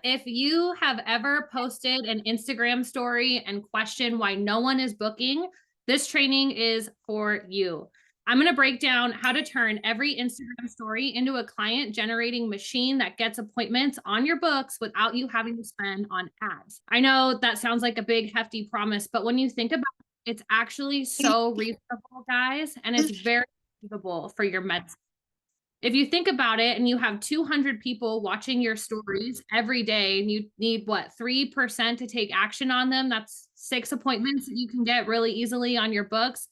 If you have ever posted an Instagram story and questioned why no one is booking, this training is for you. I'm going to break down how to turn every Instagram story into a client generating machine that gets appointments on your books without you having to spend on ads. I know that sounds like a big, hefty promise, but when you think about it, it's actually so reasonable, guys, and it's very achievable for your med. If you think about it and you have 200 people watching your stories every day and you need what, 3% to take action on them, that's 6 appointments that you can get really easily on your books.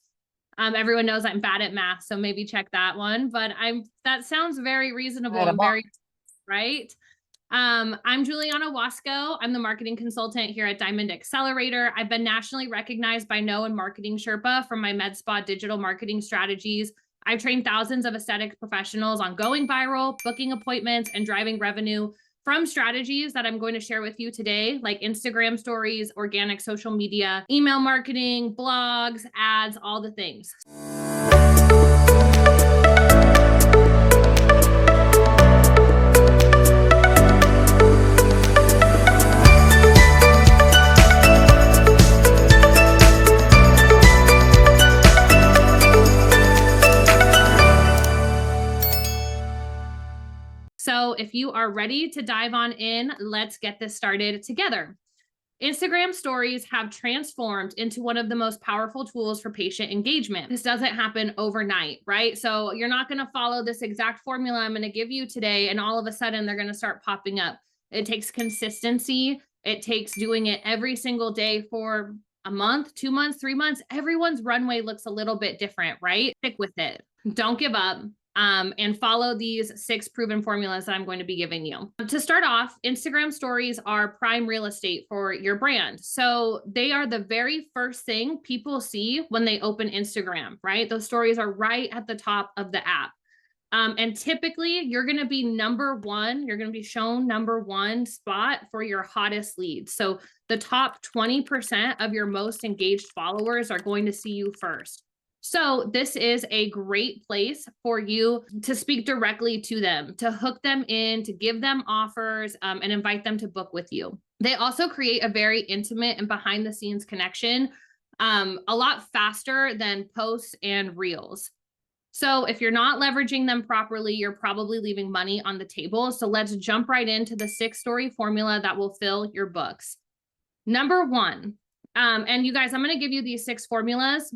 Everyone knows I'm bad at math, so maybe check that one, but that sounds very reasonable Right, and very right. I'm Juliana Wasco. I'm the marketing consultant here at Diamond Accelerator. I've been nationally recognized by No and Marketing Sherpa for my med spa digital marketing strategies. I've trained thousands of aesthetic professionals on going viral, booking appointments, and driving revenue from strategies that I'm going to share with you today, like Instagram stories, organic social media, email marketing, blogs, ads, all the things. So if you are ready to dive on in, let's get this started together. Instagram stories have transformed into one of the most powerful tools for patient engagement. This doesn't happen overnight, right? So you're not going to follow this exact formula I'm going to give you today, and all of a sudden they're going to start popping up. It takes consistency. It takes doing it every single day for a month, 2 months, 3 months. Everyone's runway looks a little bit different, right? Stick with it. Don't give up. And follow these 6 proven formulas that I'm going to be giving you. To start off, Instagram stories are prime real estate for your brand. So they are the very first thing people see when they open Instagram, right? Those stories are right at the top of the app. And typically you're going to be number one, you're going to be shown number one spot for your hottest leads. So the top 20% of your most engaged followers are going to see you first. So this is a great place for you to speak directly to them, to hook them in, to give them offers, and invite them to book with you. They also create a very intimate and behind the scenes connection, a lot faster than posts and reels. So if you're not leveraging them properly, you're probably leaving money on the table. So let's jump right into the 6-story formula that will fill your books. Number one, and you guys, I'm going to give you these 6 formulas.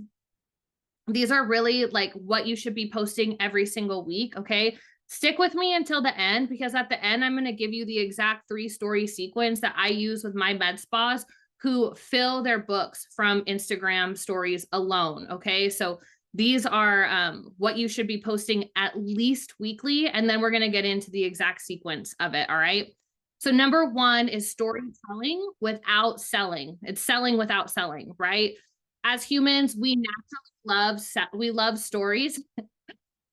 These are really like what you should be posting every single week. Okay. Stick with me until the end, because at the end, I'm going to give you the exact 3-story sequence that I use with my med spas who fill their books from Instagram stories alone. Okay. So these are what you should be posting at least weekly. And then we're going to get into the exact sequence of it. All right. So number one is storytelling without selling. It's selling without selling, right? As humans, we naturally love stories.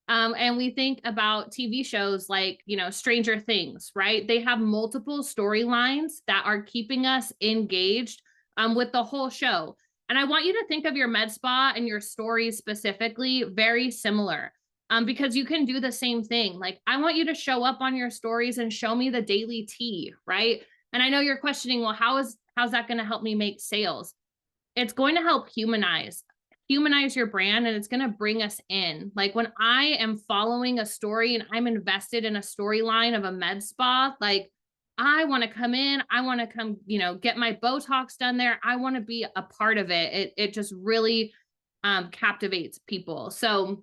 And we think about TV shows like, Stranger Things, right? They have multiple storylines that are keeping us engaged with the whole show. And I want you to think of your med spa and your stories specifically very similar, because you can do the same thing. Like, I want you to show up on your stories and show me the daily tea, right? And I know you're questioning, well, how's that going to help me make sales? It's going to help humanize your brand, and it's going to bring us in. Like, when I am following a story and I'm invested in a storyline of a med spa, like, I want to come in, I want to come, get my Botox done there. I want to be a part of it. It just really captivates people. So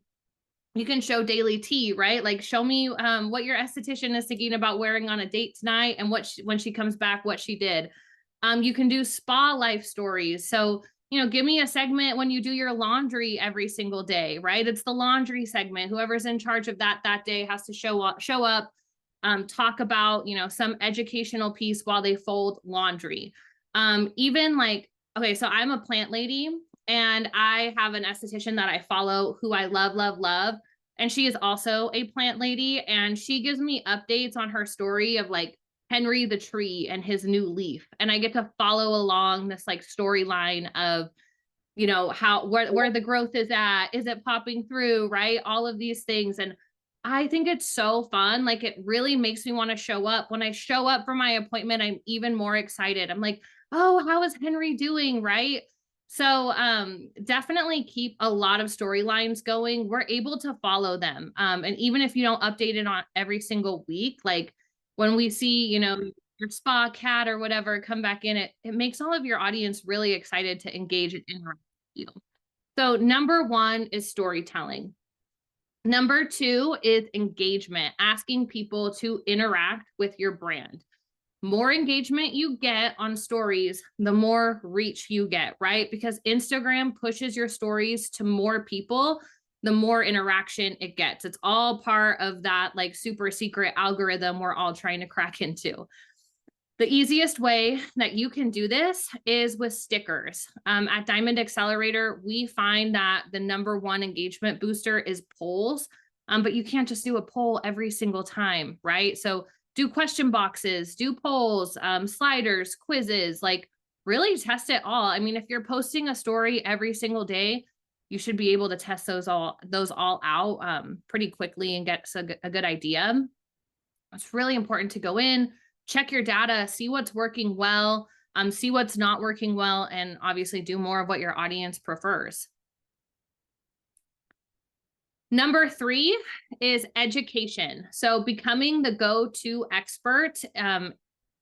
you can show daily tea, right? Like, show me what your esthetician is thinking about wearing on a date tonight, and when she comes back, what she did. You can do spa life stories. So, give me a segment when you do your laundry every single day, right? It's the laundry segment. Whoever's in charge of that day has to show up, talk about, some educational piece while they fold laundry. Even like, okay, so I'm a plant lady, and I have an esthetician that I follow who I love, love, love. And she is also a plant lady, and she gives me updates on her story of like Henry the tree and his new leaf. And I get to follow along this like storyline of, how where the growth is at, is it popping through, right? All of these things. And I think it's so fun. Like it really makes me want to show up. When I show up for my appointment, I'm even more excited. I'm like, oh, how is Henry doing? Right. So definitely keep a lot of storylines going. We're able to follow them. And even if you don't update it on every single week, like when we see, your spa cat or whatever come back in, it makes all of your audience really excited to engage and interact with you. So number one is storytelling. Number two is engagement, asking people to interact with your brand. More engagement you get on stories, the more reach you get, right? Because Instagram pushes your stories to more people, the more interaction it gets. It's all part of that like super secret algorithm we're all trying to crack into. The easiest way that you can do this is with stickers. At Diamond Accelerator, we find that the number one engagement booster is polls, but you can't just do a poll every single time, right? So do question boxes, do polls, sliders, quizzes, like really test it all. I mean, if you're posting a story every single day, you should be able to test those all out pretty quickly and get a good idea. It's really important to go in, check your data, see what's working well, see what's not working well, and obviously do more of what your audience prefers. Number three is education. So becoming the go-to expert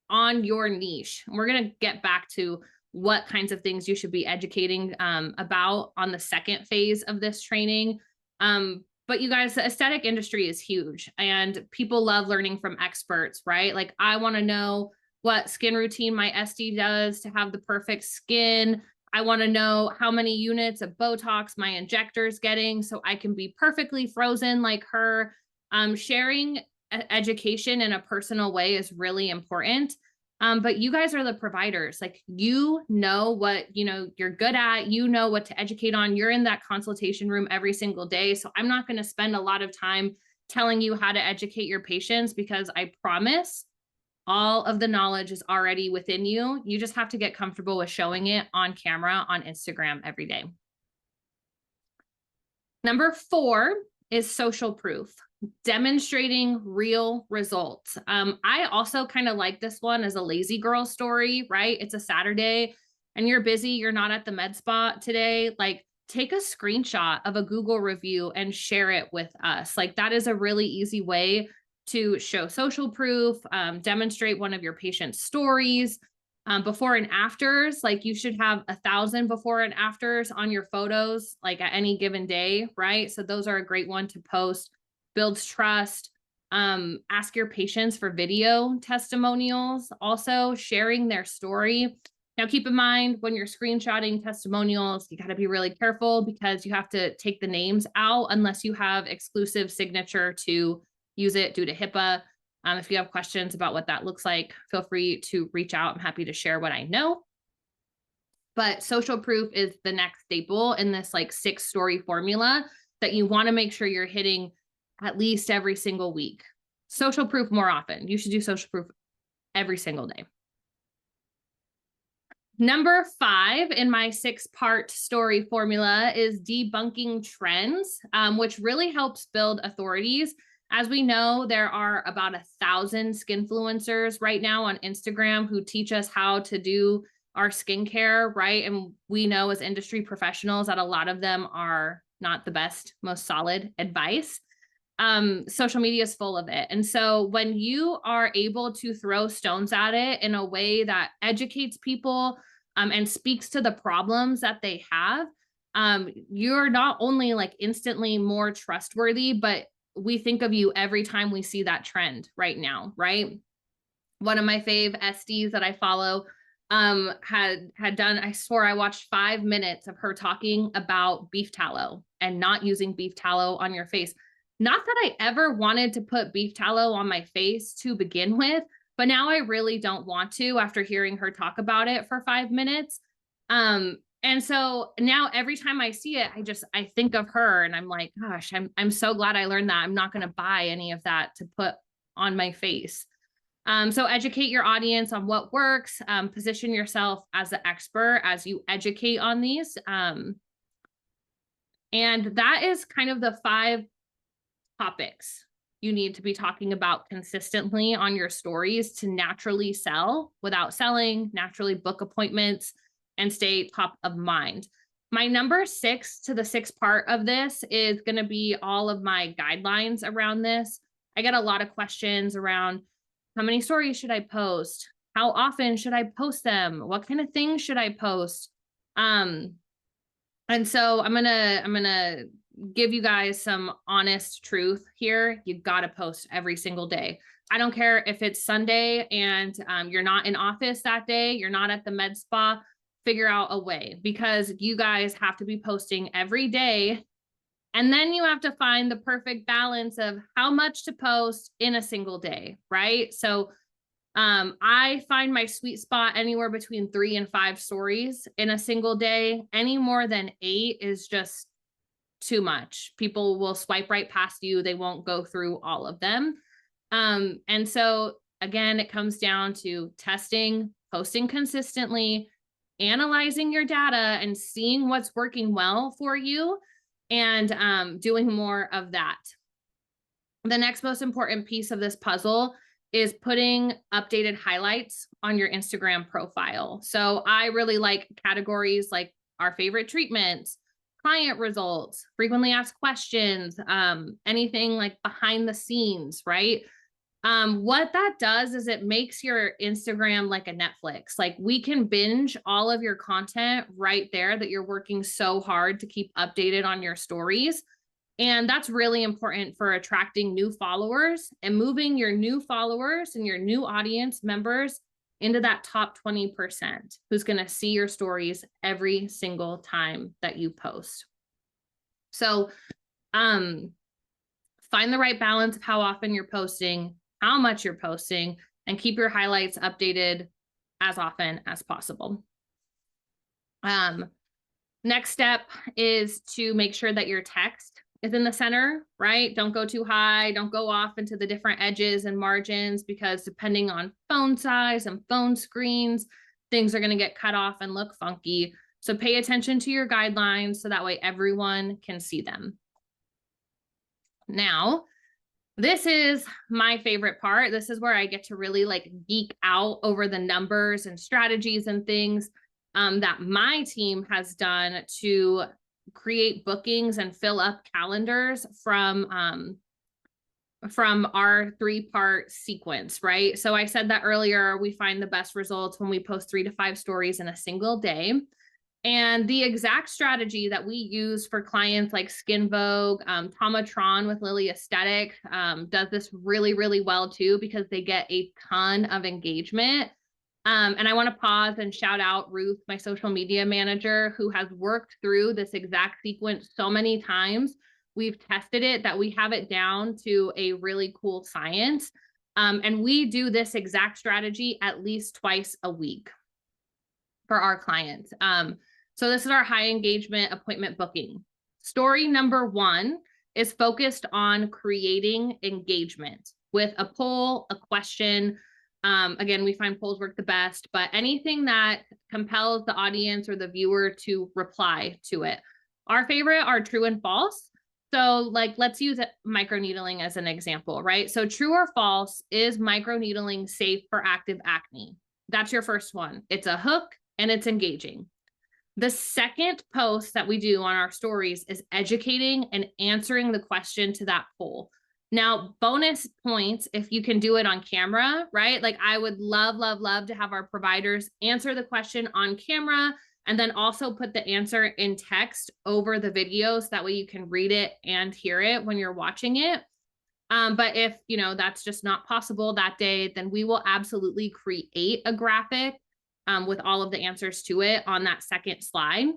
on your niche. We're going to get back to what kinds of things you should be educating about on the second phase of this training. But you guys, the aesthetic industry is huge and people love learning from experts, right? Like I want to know what skin routine my SD does to have the perfect skin. I want to know how many units of Botox my injector is getting so I can be perfectly frozen like her. Sharing education in a personal way is really important. But you guys are the providers. Like, you know what, you're good at, what to educate on. You're in that consultation room every single day. So I'm not going to spend a lot of time telling you how to educate your patients, because I promise all of the knowledge is already within you. You just have to get comfortable with showing it on camera on Instagram every day. Number four is social proof, demonstrating real results. I also kind of like this one as a lazy girl story, right? It's a Saturday and you're busy, you're not at the med spa today. Like, take a screenshot of a Google review and share it with us. Like, that is a really easy way to show social proof, demonstrate one of your patient's stories. Before and afters, like you should have 1,000 before and afters on your photos, like at any given day, right? So those are a great one to post, builds trust. Ask your patients for video testimonials, also sharing their story. Now, keep in mind when you're screenshotting testimonials, you got to be really careful because you have to take the names out unless you have exclusive signature to use it due to HIPAA. If you have questions about what that looks like, feel free to reach out. I'm happy to share what I know. But social proof is the next staple in this like 6-story formula that you want to make sure you're hitting at least every single week. Social proof more often. You should do social proof every single day. Number 5 in my 6-part story formula is debunking trends, which really helps build authorities. As we know, there are about 1,000 skinfluencers right now on Instagram who teach us how to do our skincare, right? And we know as industry professionals that a lot of them are not the best, most solid advice. Social media is full of it. And so when you are able to throw stones at it in a way that educates people and speaks to the problems that they have, you're not only like instantly more trustworthy, but we think of you every time we see that trend right now, right? One of my fave SDs that I follow had done, I swore I watched 5 minutes of her talking about beef tallow and not using beef tallow on your face. Not that I ever wanted to put beef tallow on my face to begin with, but now I really don't want to after hearing her talk about it for 5 minutes. And so now every time I see it, I think of her and I'm like, gosh, I'm so glad I learned that. I'm not going to buy any of that to put on my face. So educate your audience on what works, position yourself as the expert as you educate on these. And that is kind of the 5 topics you need to be talking about consistently on your stories to naturally sell without selling, naturally book appointments, and stay top of mind. My number 6 to the 6th part of this is going to be all of my guidelines around this. I get a lot of questions around how many stories should I post? How often should I post them? What kind of things should I post? And so I'm gonna give you guys some honest truth here. You gotta post every single day. I don't care if it's Sunday and you're not in office that day, you're not at the med spa, figure out a way, because you guys have to be posting every day. And then you have to find the perfect balance of how much to post in a single day, right? So I find my sweet spot anywhere between 3 and 5 stories in a single day. Any more than 8 is just too much. People will swipe right past you. They won't go through all of them. And so again, it comes down to testing, posting consistently, analyzing your data and seeing what's working well for you, and doing more of that. The next most important piece of this puzzle is putting updated highlights on your Instagram profile. So I really like categories like our favorite treatments, client results, frequently asked questions, anything like behind the scenes, right? What that does is it makes your Instagram like a Netflix. Like we can binge all of your content right there that you're working so hard to keep updated on your stories. And that's really important for attracting new followers and moving your new followers and your new audience members into that top 20% who's going to see your stories every single time that you post. So, find the right balance of how often you're posting, how much you're posting, and keep your highlights updated as often as possible. Next step is to make sure that your text is in the center, right? Don't go too high. Don't go off into the different edges and margins, because depending on phone size and phone screens, things are going to get cut off and look funky. So pay attention to your guidelines so that way everyone can see them. Now, this is my favorite part. This is where I get to really like geek out over the numbers and strategies and things that my team has done to create bookings and fill up calendars from our 3-part sequence, right? So I said that earlier, we find the best results when we post 3 to 5 stories in a single day. And the exact strategy that we use for clients like Skin Vogue, Tomatron with Lily Aesthetic does this really, really well too, because they get a ton of engagement. And I want to pause and shout out Ruth, my social media manager, who has worked through this exact sequence so many times. We've tested it that we have it down to a really cool science. And we do this exact strategy at least twice a week for our clients. So this is our high engagement appointment booking. Story number 1 is focused on creating engagement with a poll, a question. Again, we find polls work the best, but anything that compels the audience or the viewer to reply to it. Our favorite are true and false. So like, let's use microneedling as an example, right? So true or false, is microneedling safe for active acne? That's your first one. It's a hook and it's engaging. The second post that we do on our stories is educating and answering the question to that poll. Now, bonus points if you can do it on camera, right? Like I would love, love, love to have our providers answer the question on camera and then also put the answer in text over the video, so that way you can read it and hear it when you're watching it. But if, that's just not possible that day, then we will absolutely create a graphic with all of the answers to it on that second slide.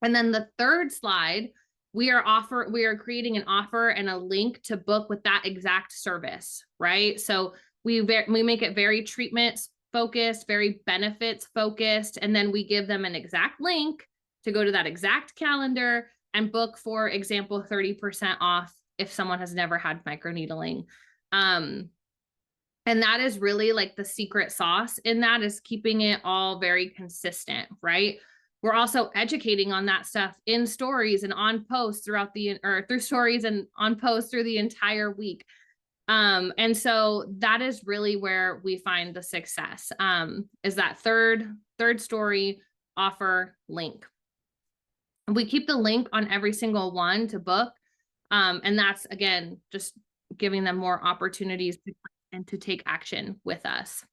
And then the third slide, we are creating an offer and a link to book with that exact service, right? So we make it very treatment focused, very benefits focused, and then we give them an exact link to go to that exact calendar and book, for example, 30% off if someone has never had microneedling. And that is really like the secret sauce in that, is keeping it all very consistent, right? we're also educating on that stuff in stories and on posts throughout through stories and on posts through the entire week. And so that is really where we find the success, is that third story, offer, link. We keep the link on every single one to book. And that's, again, just giving them more opportunities to take action with us.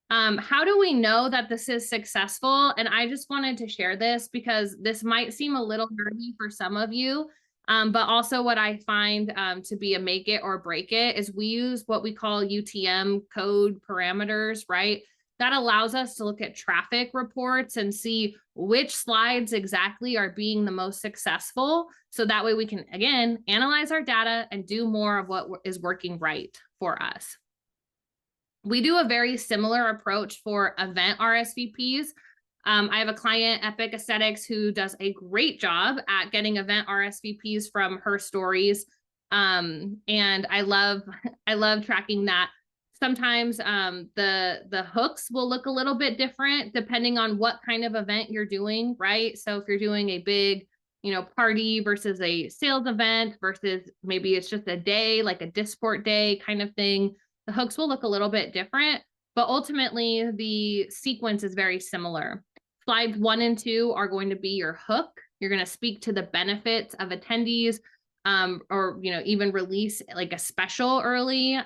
How do we know that this is successful? And I just wanted to share this because this might seem a little nerdy for some of you. But also what I find to be a make it or break it is we use what we call UTM code parameters, right? That allows us to look at traffic reports and see which slides exactly are being the most successful. So that way we can, again, analyze our data and do more of what is working right for us. We do a very similar approach for event RSVPs. I have a client, Epic Aesthetics, who does a great job at getting event RSVPs from her stories. And I love tracking that. Sometimes the hooks will look a little bit different depending on what kind of event you're doing, right? So if you're doing a big, party versus a sales event versus maybe it's just a day, like a Disport day kind of thing, the hooks will look a little bit different, but ultimately the sequence is very similar. Slides 1 and 2 are going to be your hook. You're going to speak to the benefits of attendees, or even release like a special early,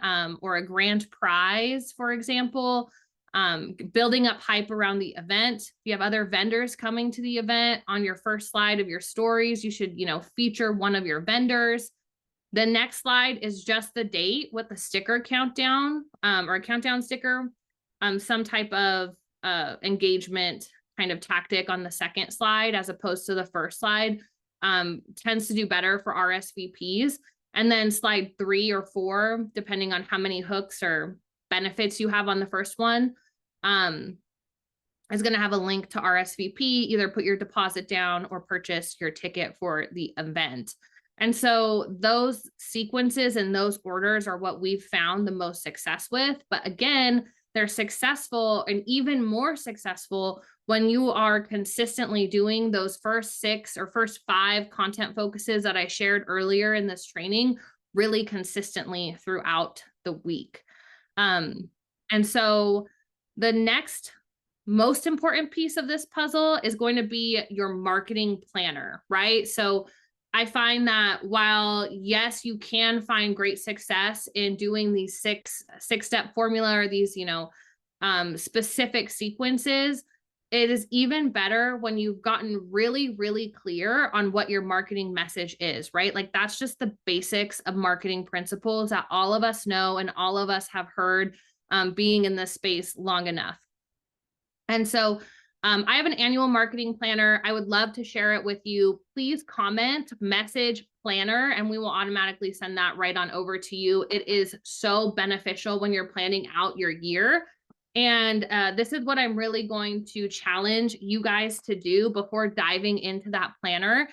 or a grand prize, for example. Building up hype around the event. If you have other vendors coming to the event, on your first slide of your stories, you should feature one of your vendors. The next slide is just the date with the sticker countdown, or a countdown sticker, some type of engagement kind of tactic on the second slide as opposed to the first slide, tends to do better for RSVPs. And then slide 3 or 4, depending on how many hooks or benefits you have on the first one, is going to have a link to RSVP, either put your deposit down or purchase your ticket for the event. And so those sequences and those orders are what we've found the most success with. But again, they're successful and even more successful when you are consistently doing those first 6 or first 5 content focuses that I shared earlier in this training really consistently throughout the week. And so the next most important piece of this puzzle is going to be your marketing planner, right? So I find that while, yes, you can find great success in doing these six-step formula or these, specific sequences, it is even better when you've gotten really, really clear on what your marketing message is, right? Like that's just the basics of marketing principles that all of us know and all of us have heard, being in this space long enough. And so I have an annual marketing planner. I would love to share it with you. Please comment, message planner, and we will automatically send that right on over to you. It is so beneficial when you're planning out your year. And this is what I'm really going to challenge you guys to do before diving into that planner.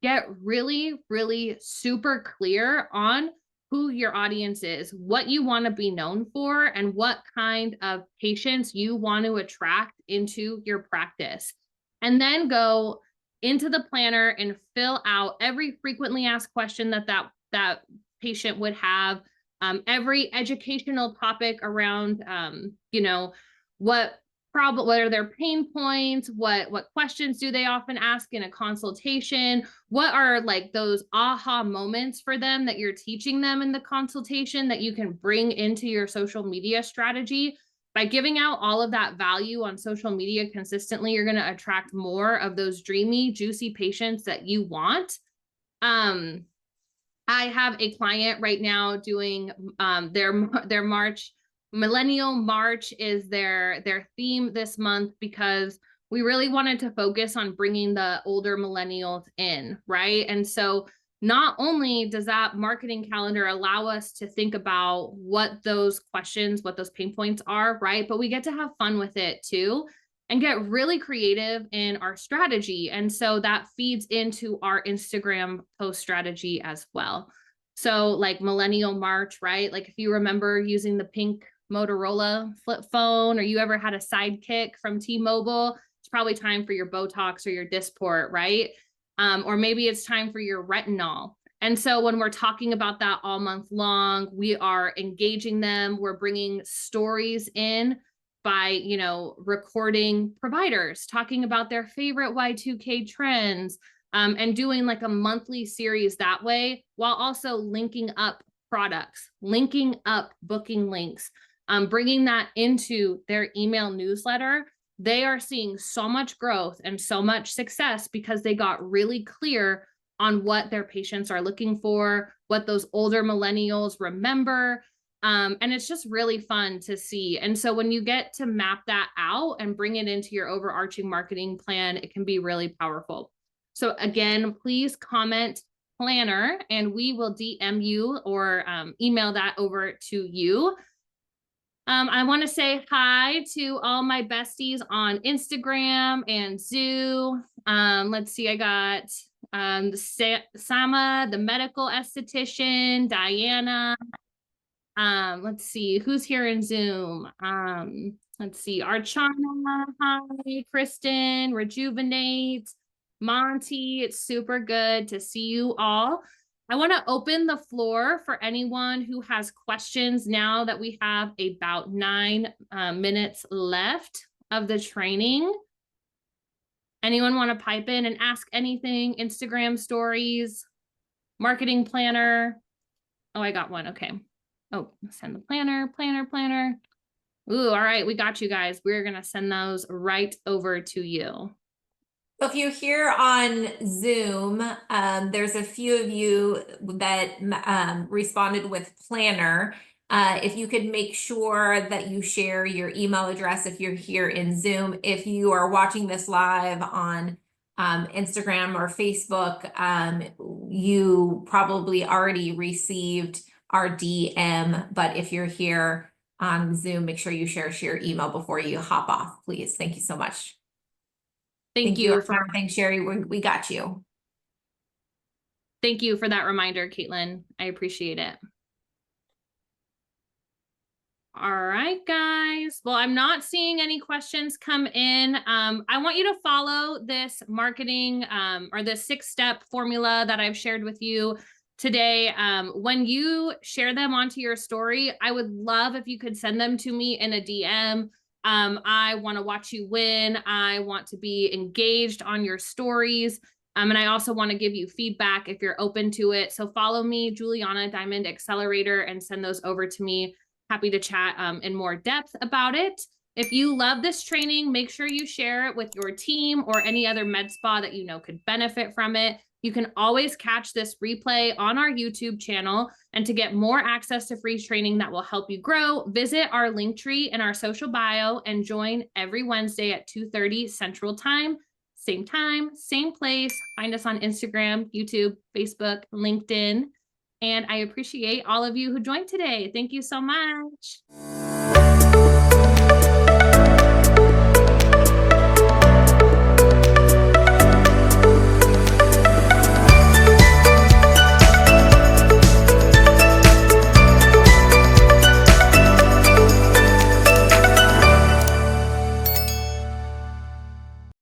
Get really, really super clear on who your audience is, what you want to be known for, and what kind of patients you want to attract into your practice. And then go into the planner and fill out every frequently asked question that patient would have, every educational topic around, what are their pain points? What questions do they often ask in a consultation? What are like those aha moments for them that you're teaching them in the consultation that you can bring into your social media strategy? By giving out all of that value on social media consistently, you're going to attract more of those dreamy, juicy patients that you want. I have a client right now doing their March. Millennial March is their theme this month because we really wanted to focus on bringing the older millennials in, right? And so not only does that marketing calendar allow us to think about what those questions, what those pain points are, right? But we get to have fun with it too and get really creative in our strategy. And so that feeds into our Instagram post strategy as well. So like Millennial March, right? Like if you remember using the pink Motorola flip phone, or you ever had a Sidekick from T-Mobile, it's probably time for your Botox or your Dysport, right? Or maybe it's time for your retinol. And so when we're talking about that all month long, we are engaging them. We're bringing stories in by, you know, recording providers talking about their favorite Y2K trends, and doing like a monthly series that way, while also linking up products, linking up booking links, bringing that into their email newsletter. They are seeing so much growth and so much success because they got really clear on what their patients are looking for, what those older millennials remember. And it's just really fun to see. And so when you get to map that out and bring it into your overarching marketing plan, it can be really powerful. So again, please comment planner and we will DM you or email that over to you. I want to say hi to all my besties on Instagram and Zoom. Let's see, I got Sama, the medical esthetician, Diana. Let's see, who's here in Zoom? Let's see, Archana, hi, Kristen, Rejuvenate, Monty. It's super good to see you all. I want to open the floor for anyone who has questions now that we have about 9 minutes left of the training. Anyone want to pipe in and ask anything? Instagram stories, marketing planner. Oh, I got one. Okay. Oh, send the planner. Ooh, all right. We got you guys. We're going to send those right over to you. So if you're here on Zoom, there's a few of you that responded with planner. If you could make sure that you share your email address if you're here in Zoom. If you are watching this live on Instagram or Facebook, you probably already received our DM, but if you're here on Zoom, make sure you share your email before you hop off, please. Thank you so much. Thank you for thanks, Sherry. We got you. Thank you for that reminder, Caitlin. I appreciate it. All right, guys. Well, I'm not seeing any questions come in. I want you to follow this marketing or this 6-step formula that I've shared with you today. When you share them onto your story, I would love if you could send them to me in a DM. I want to watch you win. I want to be engaged on your stories. And I also want to give you feedback if you're open to it. So follow me, Juliana Diamond Accelerator, and send those over to me. Happy to chat in more depth about it. If you love this training, make sure you share it with your team or any other med spa that you know could benefit from it. You can always catch this replay on our YouTube channel. And to get more access to free training that will help you grow, visit our link tree in our social bio and join every Wednesday at 2:30 Central Time. Same time, same place. Find us on Instagram, YouTube, Facebook, LinkedIn. And I appreciate all of you who joined today. Thank you so much.